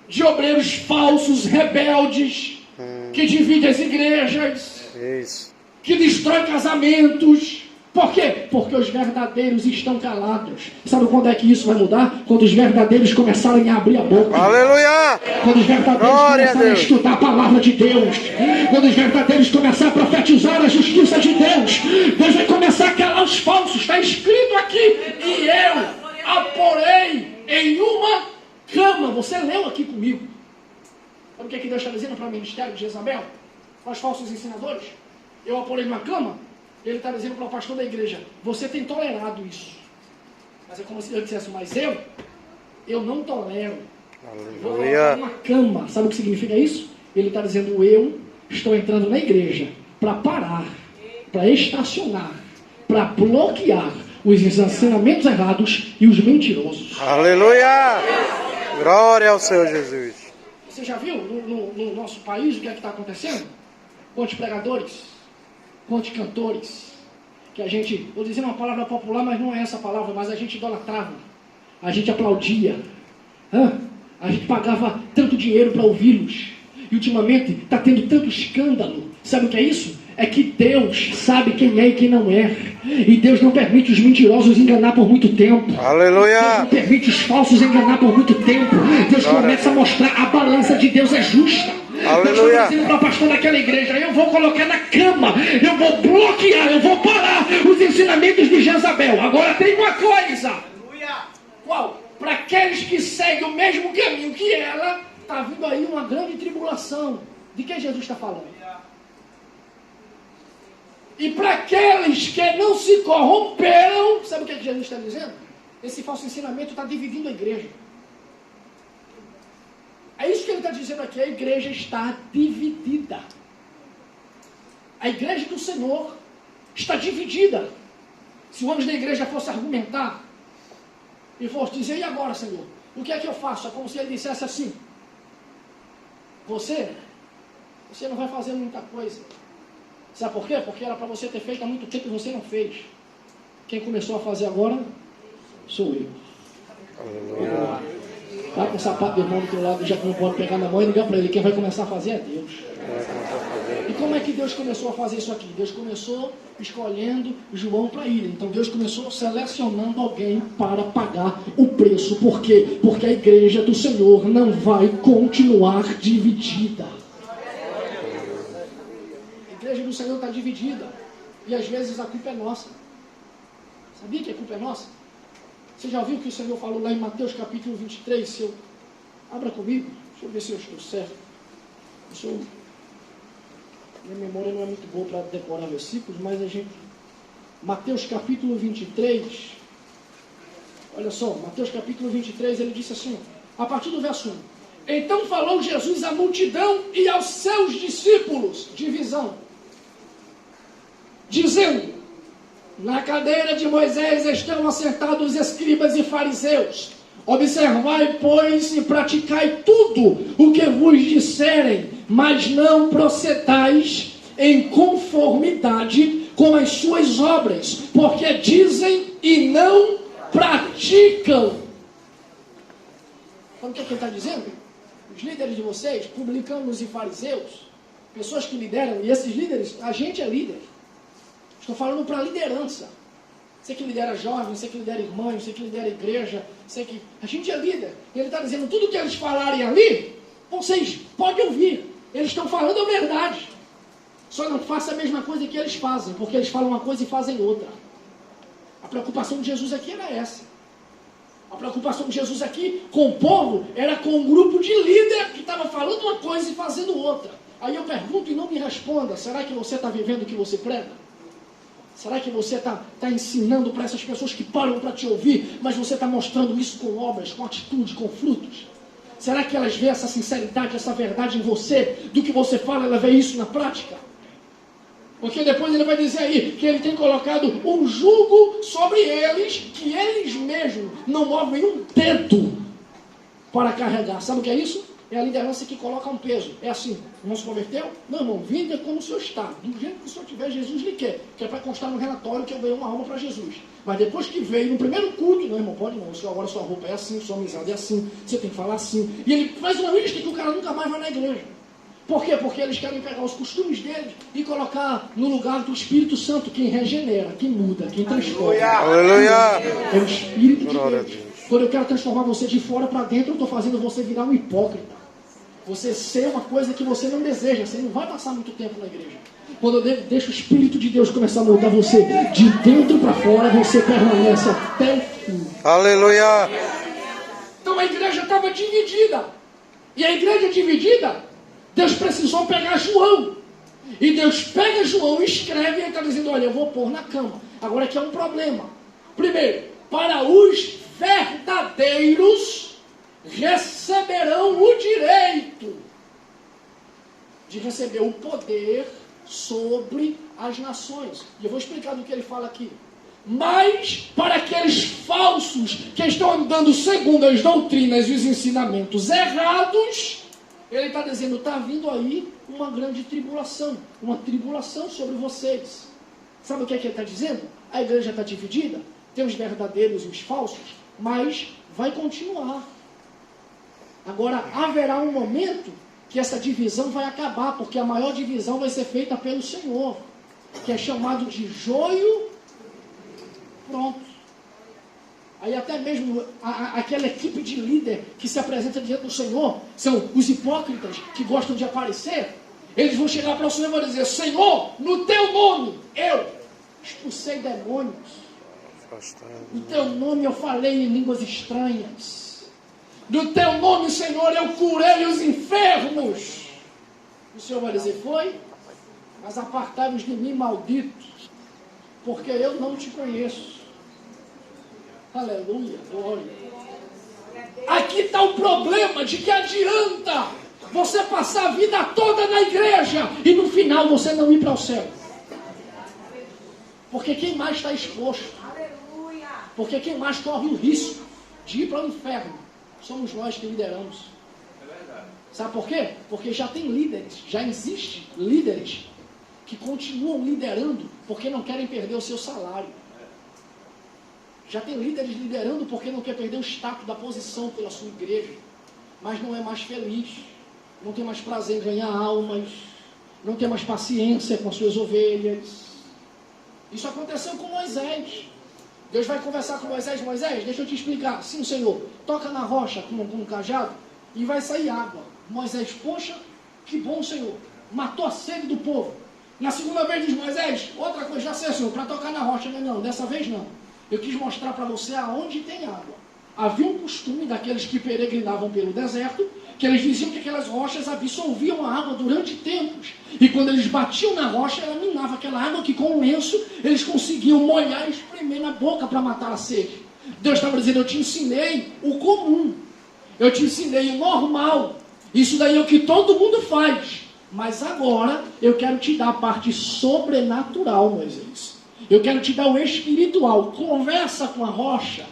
de obreiros falsos, rebeldes, que dividem as igrejas, que destroem casamentos. Por quê? Porque os verdadeiros estão calados. Sabe quando é que isso vai mudar? Quando os verdadeiros começarem a abrir a boca. Aleluia! Quando os verdadeiros começarem a estudar a palavra de Deus. Quando os verdadeiros começarem a profetizar a justiça de Deus. Deus vai começar a calar os falsos. Está escrito aqui. E eu a porei em uma cama. Você leu aqui comigo. Sabe o que Deus está dizendo para o ministério de Jezabel? Para os falsos ensinadores? Eu a porei numa cama. Ele está dizendo para o pastor da igreja, você tem tolerado isso. Mas é como se ele dissesse, mas eu não tolero. Vou colocar uma cama. Sabe o que significa isso? Ele está dizendo, eu estou entrando na igreja para parar, para estacionar, para bloquear os ensinamentos errados e os mentirosos. Aleluia! Glória ao Senhor Jesus. Você já viu no nosso país o que é que está acontecendo? Quantos pregadores? Quantos cantores que a gente, vou dizer uma palavra popular, mas não é essa palavra, mas a gente idolatrava, a gente aplaudia, a gente pagava tanto dinheiro para ouvi-los, e ultimamente está tendo tanto escândalo. Sabe o que é isso? É que Deus sabe quem é e quem não é, e Deus não permite os mentirosos enganar por muito tempo. Aleluia! Deus não permite os falsos enganar por muito tempo. Deus começa a mostrar a balança de Deus é justa. Aleluia! Deus está dizendo para o pastor daquela igreja: eu vou colocar na cama, eu vou bloquear, eu vou parar os ensinamentos de Jezabel. Agora tem uma coisa. Qual? Para aqueles que seguem o mesmo caminho que ela, está vindo aí uma grande tribulação. De que Jesus está falando? E para aqueles que não se corromperam, sabe o que Jesus está dizendo? Esse falso ensinamento está dividindo a igreja. É isso que ele está dizendo aqui, a igreja está dividida. A igreja do Senhor está dividida. Se o homem da igreja fosse argumentar, e fosse dizer: e agora, Senhor, o que é que eu faço? É como se ele dissesse assim: você não vai fazer muita coisa. Sabe por quê? Porque era para você ter feito há muito tempo e você não fez. Quem começou a fazer agora sou eu. Tá com o sapato de irmão do teu lado, já que não pode pegar na mão, e ligar para ele: quem vai começar a fazer é Deus. E como é que Deus começou a fazer isso aqui? Deus começou escolhendo João para ir. Então Deus começou selecionando alguém para pagar o preço. Por quê? Porque a igreja do Senhor não vai continuar dividida. A igreja do Senhor está dividida. E às vezes a culpa é nossa. Sabia que a culpa é nossa? Você já ouviu o que o Senhor falou lá em Mateus capítulo 23? Abra comigo. Deixa eu ver se eu estou certo. Minha memória não é muito boa para decorar versículos, mas a gente... Mateus capítulo 23. Olha só, Mateus capítulo 23, ele disse assim, a partir do verso 1. Então falou Jesus à multidão e aos seus discípulos, divisão, dizendo: na cadeira de Moisés estão assentados os escribas e fariseus. Observai, pois, e praticai tudo o que vos disserem, mas não procedais em conformidade com as suas obras, porque dizem e não praticam. Sabe o que ele está dizendo? Os líderes de vocês, publicanos e fariseus, pessoas que lideram, e esses líderes, a gente é líder. Estou falando para a liderança. Você que lidera jovens, você que lidera irmãos, você que lidera igreja, você que... A gente é líder. E ele está dizendo, tudo que eles falarem ali, vocês podem ouvir. Eles estão falando a verdade. Só não faça a mesma coisa que eles fazem, porque eles falam uma coisa e fazem outra. A preocupação de Jesus aqui era essa. A preocupação de Jesus aqui com o povo era com um grupo de líder que estava falando uma coisa e fazendo outra. Aí eu pergunto e não me responda, será que você está vivendo o que você prega? Será que você está ensinando para essas pessoas que param para te ouvir, mas você está mostrando isso com obras, com atitude, com frutos? Será que elas veem essa sinceridade, essa verdade em você? Do que você fala, ela vê isso na prática? Porque depois ele vai dizer aí que ele tem colocado um jugo sobre eles, que eles mesmos não movem um dedo para carregar. Sabe o que é isso? É a liderança que coloca um peso. É assim, não se converteu? Não, irmão, vinga como o senhor está. Do jeito que o senhor tiver, Jesus lhe quer. Que é para constar no relatório que eu ganhei uma alma para Jesus. Mas depois que veio no primeiro culto, não, irmão, pode não. O senhor, agora sua roupa é assim, sua amizade é assim, você tem que falar assim. E ele faz uma lista que o cara nunca mais vai na igreja. Por quê? Porque eles querem pegar os costumes deles e colocar no lugar do Espírito Santo, quem regenera, quem muda, quem transforma. Aleluia! É o Espírito de Deus. Quando eu quero transformar você de fora para dentro, eu estou fazendo você virar um hipócrita. Você ser uma coisa que você não deseja. Você não vai passar muito tempo na igreja. Quando eu deixo o Espírito de Deus começar a mudar você de dentro para fora, você permanece até o fim. Aleluia! Então a igreja estava dividida. E a igreja dividida, Deus precisou pegar João. E Deus pega João e escreve, e ele está dizendo, olha, eu vou pôr na cama. Agora aqui é um problema. Primeiro, para os verdadeiros receberão o direito de receber o poder sobre as nações. E eu vou explicar do que ele fala aqui. Mas para aqueles falsos que estão andando segundo as doutrinas e os ensinamentos errados, ele está dizendo, está vindo aí uma grande tribulação. Uma tribulação sobre vocês. Sabe o que ele está dizendo? A igreja está dividida, tem os verdadeiros e os falsos, mas vai continuar. Agora, haverá um momento que essa divisão vai acabar, porque a maior divisão vai ser feita pelo Senhor, que é chamado de joio. Pronto. Aí até mesmo aquela equipe de líder que se apresenta diante do Senhor, são os hipócritas que gostam de aparecer, eles vão chegar para o Senhor e vão dizer: Senhor, no teu nome eu expulsei demônios, no teu nome eu falei em línguas estranhas, no teu nome, Senhor, eu curei os enfermos. O Senhor vai dizer: foi, mas apartai-vos de mim, malditos, porque eu não te conheço. Aleluia, glória. Aqui está o problema de que adianta você passar a vida toda na igreja e no final você não ir para o céu. Porque quem mais está exposto? Porque quem mais corre o risco de ir para o inferno somos nós que lideramos. Sabe por quê? Porque já tem líderes, já existe líderes que continuam liderando porque não querem perder o seu salário. Já tem líderes liderando porque não quer perder o status da posição pela sua igreja, mas não é mais feliz, não tem mais prazer em ganhar almas, não tem mais paciência com as suas ovelhas. Isso aconteceu com Moisés. Deus vai conversar com Moisés: Moisés, deixa eu te explicar. Sim, Senhor, toca na rocha com um cajado e vai sair água. Moisés: poxa, que bom, Senhor, matou a sede do povo. Na segunda vez diz Moisés: outra coisa, já sei, Senhor, para tocar na rocha. Não, dessa vez não. Eu quis mostrar para você aonde tem água. Havia um costume daqueles que peregrinavam pelo deserto, que eles diziam que aquelas rochas absorviam a água durante tempos. E quando eles batiam na rocha, ela minava aquela água que com um lenço eles conseguiam molhar e espremer na boca para matar a sede. Deus estava dizendo: eu te ensinei o comum, eu te ensinei o normal, isso daí é o que todo mundo faz. Mas agora eu quero te dar a parte sobrenatural, Moisés. Eu quero te dar o espiritual. Conversa com a rocha,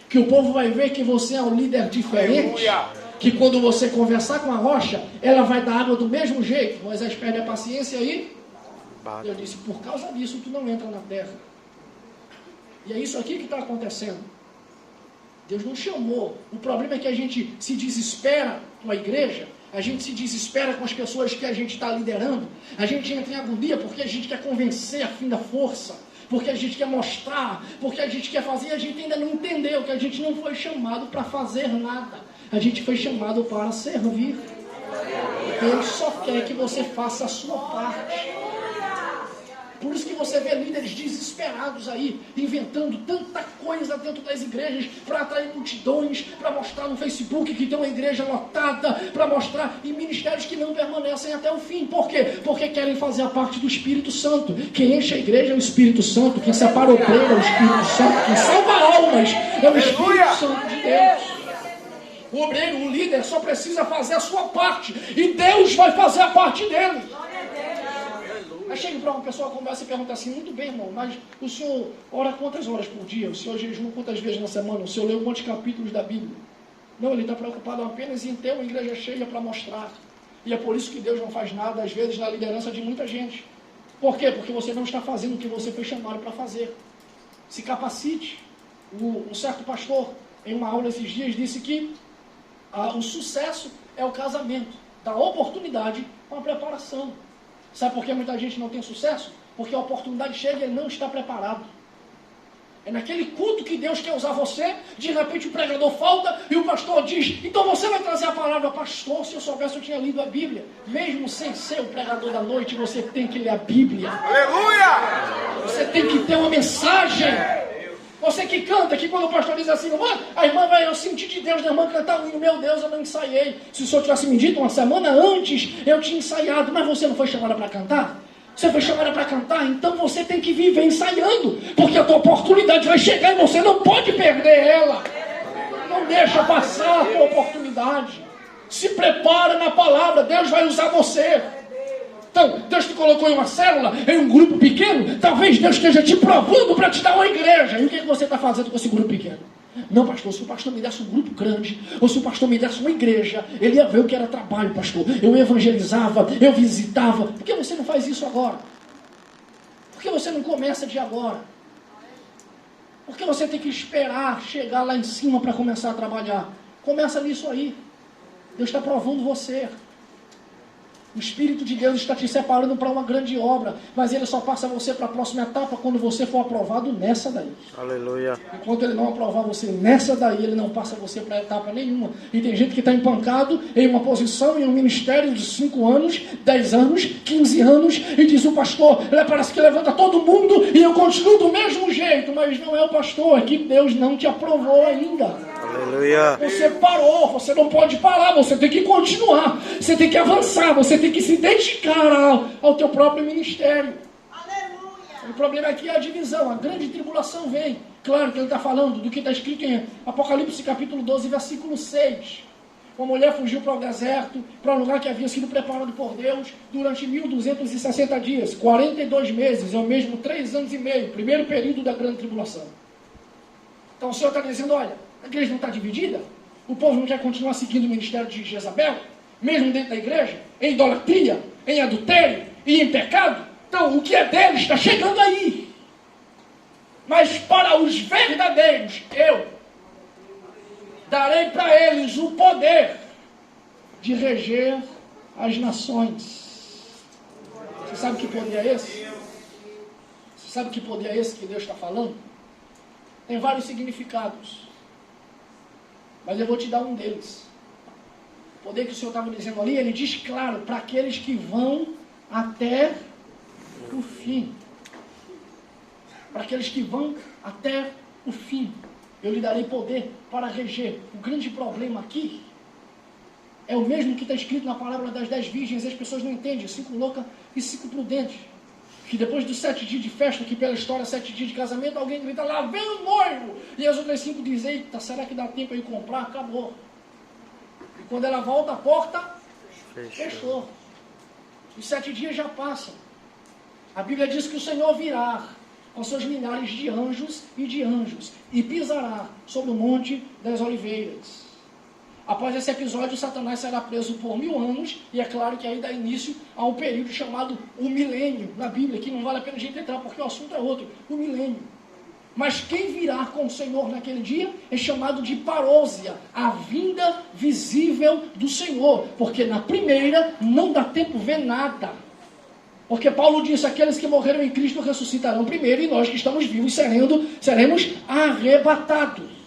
que o povo vai ver que você é um líder diferente. Aleluia. Que quando você conversar com a rocha, ela vai dar água do mesmo jeito. Moisés perde a paciência aí. Eu disse: por causa disso tu não entra na terra. E é isso aqui que está acontecendo. Deus não chamou. O problema é que a gente se desespera com a igreja, a gente se desespera com as pessoas que a gente está liderando, a gente entra em agonia porque a gente quer convencer a fim da força, porque a gente quer mostrar, porque a gente quer fazer, e a gente ainda não entendeu que a gente não foi chamado para fazer nada, a gente foi chamado para servir. Deus só quer que você faça a sua parte. Por isso que você vê líderes desesperados aí, inventando tanta coisa dentro das igrejas, para atrair multidões, para mostrar no Facebook que tem uma igreja lotada, para mostrar em ministérios que não permanecem até o fim. Por quê? Porque querem fazer a parte do Espírito Santo. Quem enche a igreja é o Espírito Santo, quem separa o obreiro é o Espírito Santo, quem salva almas é o Espírito Santo de Deus. O obreiro, o líder, só precisa fazer a sua parte, e Deus vai fazer a parte dele. Aí chega para uma pessoa, conversa e pergunta assim: muito bem, irmão, mas o senhor ora quantas horas por dia? O senhor jejua quantas vezes na semana? O senhor lê quantos capítulos da Bíblia? Não, ele está preocupado apenas em ter uma igreja cheia para mostrar. E é por isso que Deus não faz nada, às vezes, na liderança de muita gente. Por quê? Porque você não está fazendo o que você foi chamado para fazer. Se capacite. Um certo pastor, em uma aula esses dias, disse que o sucesso é o casamento da oportunidade com a preparação. Sabe por que muita gente não tem sucesso? Porque a oportunidade chega e ele não está preparado. É naquele culto que Deus quer usar você, de repente o pregador falta e o pastor diz: então você vai trazer a palavra. Pastor, se eu soubesse eu tinha lido a Bíblia. Mesmo sem ser o pregador da noite, você tem que ler a Bíblia. Aleluia! Você tem que ter uma mensagem. Você que canta, que quando o pastor diz assim: a irmã vai, eu senti de Deus na irmã cantar o hino, meu Deus, eu não ensaiei. Se o senhor tivesse me dito uma semana antes, eu tinha ensaiado. Mas você não foi chamada para cantar? Você foi chamada para cantar? Então você tem que viver ensaiando, porque a tua oportunidade vai chegar e você não pode perder ela. Não deixa passar a tua oportunidade. Se prepara na palavra, Deus vai usar você. Então, Deus te colocou em uma célula, em um grupo pequeno. Talvez Deus esteja te provando para te dar uma igreja. E o que você está fazendo com esse grupo pequeno? Não, pastor, se o pastor me desse um grupo grande, ou se o pastor me desse uma igreja, ele ia ver o que era trabalho, pastor. Eu evangelizava, eu visitava. Por que você não faz isso agora? Por que você não começa de agora? Por que você tem que esperar chegar lá em cima para começar a trabalhar? Começa nisso aí. Deus está provando você. O Espírito de Deus está te separando para uma grande obra, mas Ele só passa você para a próxima etapa quando você for aprovado nessa daí. Aleluia. Enquanto Ele não aprovar você nessa daí, Ele não passa você para etapa nenhuma. E tem gente que está empancado em uma posição, em um ministério de 5 anos, 10 anos, 15 anos, e diz o pastor, ele parece que levanta todo mundo e eu continuo do mesmo jeito, mas não é o pastor, é que Deus não te aprovou ainda. Aleluia. Você parou, você não pode parar, você tem que continuar, você tem que avançar, você tem que se dedicar ao teu próprio ministério. Aleluia. O problema aqui é a divisão, a grande tribulação vem. Claro que ele está falando do que está escrito em Apocalipse capítulo 12, versículo 6. Uma mulher fugiu para o deserto, para um lugar que havia sido preparado por Deus durante 1260 dias, 42 meses, ou mesmo 3 anos e meio, primeiro período da grande tribulação. Então o Senhor está dizendo, olha, a igreja não está dividida? O povo não quer continuar seguindo o ministério de Jezabel? Mesmo dentro da igreja? Em idolatria? Em adultério? E em pecado? Então, o que é deles está chegando aí. Mas para os verdadeiros, eu darei para eles o poder de reger as nações. Você sabe que poder é esse? Você sabe que poder é esse que Deus está falando? Tem vários significados. Mas eu vou te dar um deles. O poder que o Senhor estava dizendo ali, ele diz claro, para aqueles que vão até o fim. Para aqueles que vão até o fim. Eu lhe darei poder para reger. O grande problema aqui é o mesmo que está escrito na palavra das 10 virgens. As pessoas não entendem. 5 loucas e 5 prudentes. Que depois dos 7 dias de festa, que pela história 7 dias de casamento, alguém grita, lá vem o noivo! E as outras 5 dizem, eita, será que dá tempo aí comprar? Acabou. E quando ela volta, a porta fechou. Os 7 dias já passam. A Bíblia diz que o Senhor virá com seus milhares de anjos e pisará sobre o Monte das Oliveiras. Após esse episódio, Satanás será preso por 1000 anos, e é claro que aí dá início a um período chamado o milênio, na Bíblia, que não vale a pena a gente entrar, porque o assunto é outro, o milênio. Mas quem virá com o Senhor naquele dia é chamado de parousia, a vinda visível do Senhor, porque na primeira não dá tempo ver nada. Porque Paulo disse, aqueles que morreram em Cristo ressuscitarão primeiro, e nós que estamos vivos seremos arrebatados.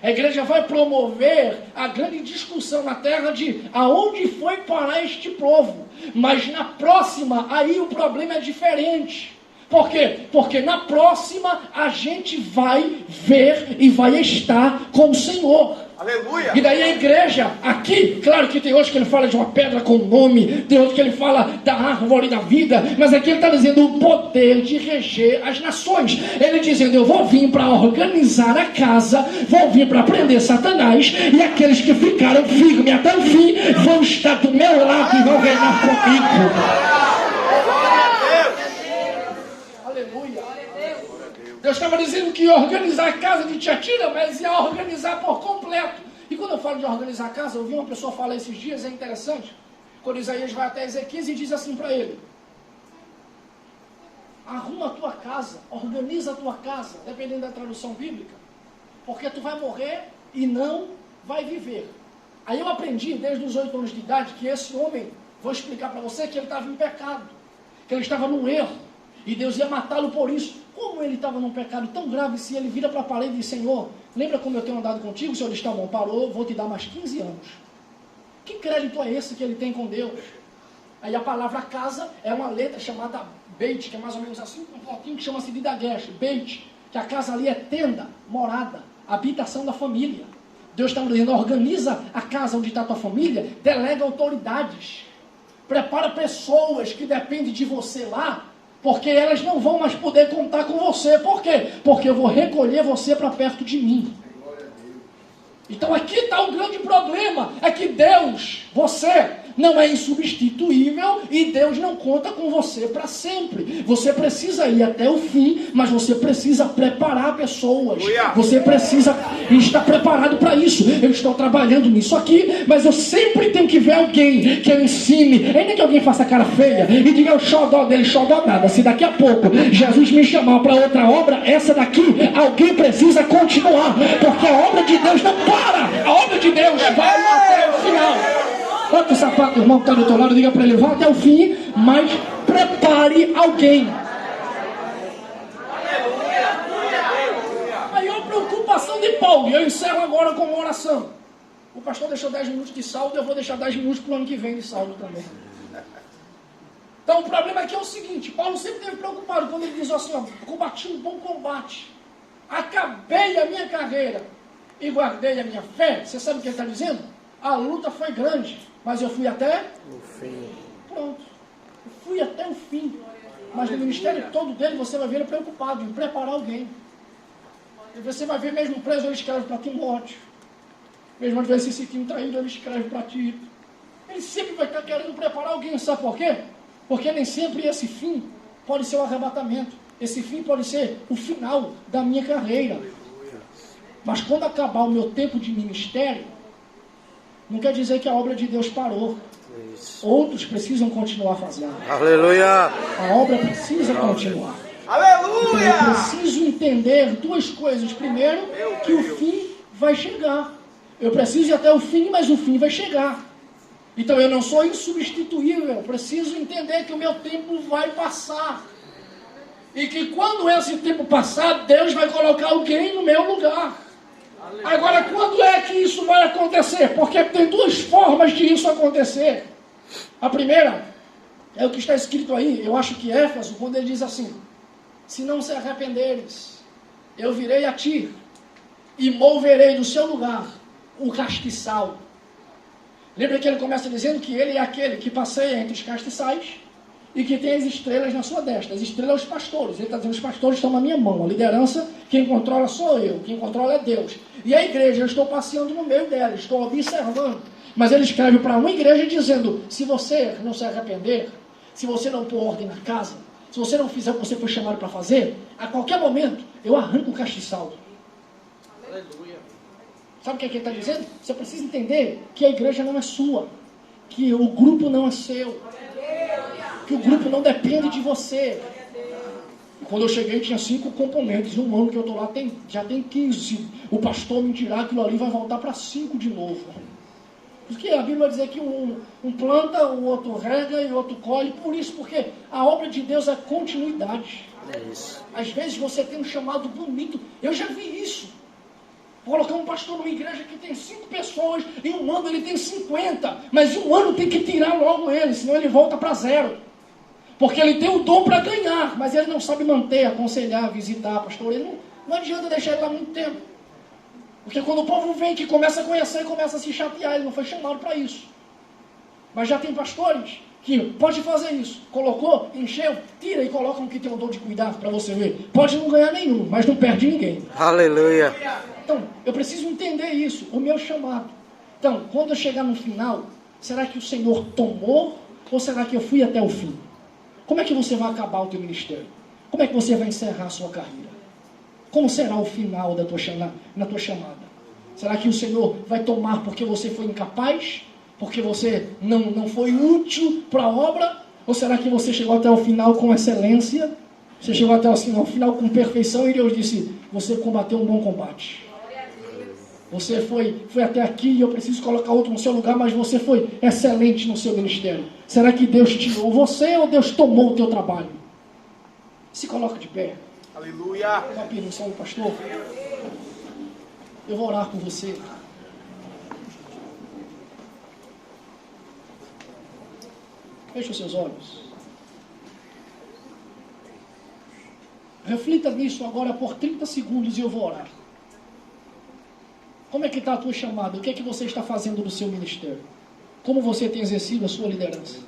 A igreja vai promover a grande discussão na terra de aonde foi parar este povo. Mas na próxima, aí o problema é diferente. Por quê? Porque na próxima a gente vai ver e vai estar com o Senhor. Aleluia. E daí a igreja, aqui, claro que tem hoje que ele fala de uma pedra com nome, tem outro que ele fala da árvore da vida, mas aqui ele está dizendo o poder de reger as nações. Ele dizendo, eu vou vir para organizar a casa, vou vir para prender Satanás, e aqueles que ficaram firmes até o fim, vão estar do meu lado e vão reinar comigo. Aleluia. Deus estava dizendo que ia organizar a casa de Tiatira, mas ia organizar por completo. E quando eu falo de organizar a casa, eu vi uma pessoa falar esses dias, é interessante. Quando Isaías vai até Ezequias e diz assim para ele, arruma a tua casa, organiza a tua casa, dependendo da tradução bíblica, porque tu vai morrer e não vai viver. Aí eu aprendi, desde os 8 anos de idade, que esse homem, vou explicar para você, que ele estava em pecado, que ele estava num erro, e Deus ia matá-lo por isso. Como ele estava num pecado tão grave, se ele vira para a parede e diz, Senhor, lembra como eu tenho andado contigo? O Senhor diz, tá bom, parou, vou te dar mais 15 anos. Que crédito é esse que ele tem com Deus? Aí a palavra casa é uma letra chamada Beit, que é mais ou menos assim, um pontinho que chama-se de Dagesh, Beit, que a casa ali é tenda, morada, habitação da família. Deus está dizendo, organiza a casa onde está a tua família, delega autoridades, prepara pessoas que dependem de você lá, porque elas não vão mais poder contar com você. Por quê? Porque eu vou recolher você para perto de mim. Então aqui está o grande problema, é que Deus, você, não é insubstituível e Deus não conta com você para sempre. Você precisa ir até o fim, mas você precisa preparar pessoas. Você precisa estar preparado para isso. Eu estou trabalhando nisso aqui, mas eu sempre tenho que ver alguém que eu ensine, ainda que alguém faça cara feia e diga o xodó dele, xodó nada. Se daqui a pouco Jesus me chamar para outra obra, essa daqui, alguém precisa continuar, porque a obra de Deus não para. A obra de Deus vai até o final. Bota o sapato, irmão, que está do outro lado, diga para ele, vá até o fim, mas prepare alguém. Aí a preocupação de Paulo, e eu encerro agora com uma oração. O pastor deixou 10 minutos de saldo, eu vou deixar 10 minutos para o ano que vem de saldo também. Então o problema aqui é o seguinte, Paulo sempre esteve preocupado quando ele diz assim, ó, combati um bom combate, acabei a minha carreira e guardei a minha fé. Você sabe o que ele está dizendo? A luta foi grande, mas eu fui até o fim. Pronto, eu fui até o fim. Mas no ministério todo dele você vai ver ele preocupado em preparar alguém. E você vai ver mesmo preso, ele escreve para Timóteo. Mesmo às vezes se sentindo traído, ele escreve para Tito. Ele sempre vai estar querendo preparar alguém, sabe por quê? Porque nem sempre esse fim pode ser o arrebatamento. Esse fim pode ser o final da minha carreira. Mas quando acabar o meu tempo de ministério, não quer dizer que a obra de Deus parou. Isso. Outros precisam continuar fazendo. Aleluia! A obra precisa continuar. Aleluia! Então eu preciso entender duas coisas. Primeiro, que o fim vai chegar. Eu preciso ir até o fim, mas o fim vai chegar. Então eu não sou insubstituível. Eu preciso entender que o meu tempo vai passar. E que quando esse tempo passar, Deus vai colocar alguém no meu lugar. Agora, quando é que isso vai acontecer? Porque tem duas formas de isso acontecer. A primeira é o que está escrito aí, eu acho que Éfeso, quando ele diz assim: se não se arrependeres, eu virei a ti e moverei do seu lugar o castiçal. Lembra que ele começa dizendo que ele é aquele que passeia entre os castiçais e que tem as estrelas na sua destra. As estrelas são os pastores. Ele está dizendo, os pastores estão na minha mão. A liderança, quem controla sou eu. Quem controla é Deus. E a igreja, eu estou passeando no meio dela. Estou observando. Mas ele escreve para uma igreja dizendo, se você não se arrepender, se você não pôr ordem na casa, se você não fizer o que você foi chamado para fazer, a qualquer momento, eu arranco o castiçal. Aleluia. Sabe o que ele está dizendo? Você precisa entender que a igreja não é sua. Que o grupo não é seu. Que o grupo não depende de você. Quando eu cheguei tinha 5 componentes. Um ano que eu estou lá já tem 15. O pastor me tirar aquilo ali vai voltar para 5 de novo. Porque a Bíblia vai dizer que um planta, o outro rega e o outro colhe. Por isso, porque a obra de Deus é continuidade. Às vezes você tem um chamado bonito. Eu já vi isso. Colocar um pastor numa igreja que tem 5 pessoas, em um ano ele tem 50, mas em um ano tem que tirar logo ele, senão ele volta para 0. Porque ele tem o dom para ganhar, mas ele não sabe manter, aconselhar, visitar, pastor. Ele não adianta deixar ele lá muito tempo. Porque quando o povo vem que começa a conhecer, começa a se chatear, ele não foi chamado para isso. Mas já tem pastores que pode fazer isso. Colocou, encheu, tira e coloca um que tem o dom de cuidar para você ver. Pode não ganhar nenhum, mas não perde ninguém. Aleluia! Então, eu preciso entender isso, o meu chamado. Então, quando eu chegar no final, será que o Senhor tomou ou será que eu fui até o fim? Como é que você vai acabar o teu ministério? Como é que você vai encerrar a sua carreira? Como será o final da na tua chamada? Será que o Senhor vai tomar porque você foi incapaz? Porque você não foi útil para a obra? Ou será que você chegou até o final com excelência? Você chegou até o final com perfeição e Deus disse, você combateu um bom combate. Você foi até aqui e eu preciso colocar outro no seu lugar, mas você foi excelente no seu ministério. Será que Deus tirou você ou Deus tomou o teu trabalho? Se coloca de pé. Aleluia. Uma permissão do pastor. Eu vou orar por você. Feche os seus olhos. Reflita nisso agora por 30 segundos e eu vou orar. Como é que está a tua chamada? O que é que você está fazendo no seu ministério? Como você tem exercido a sua liderança?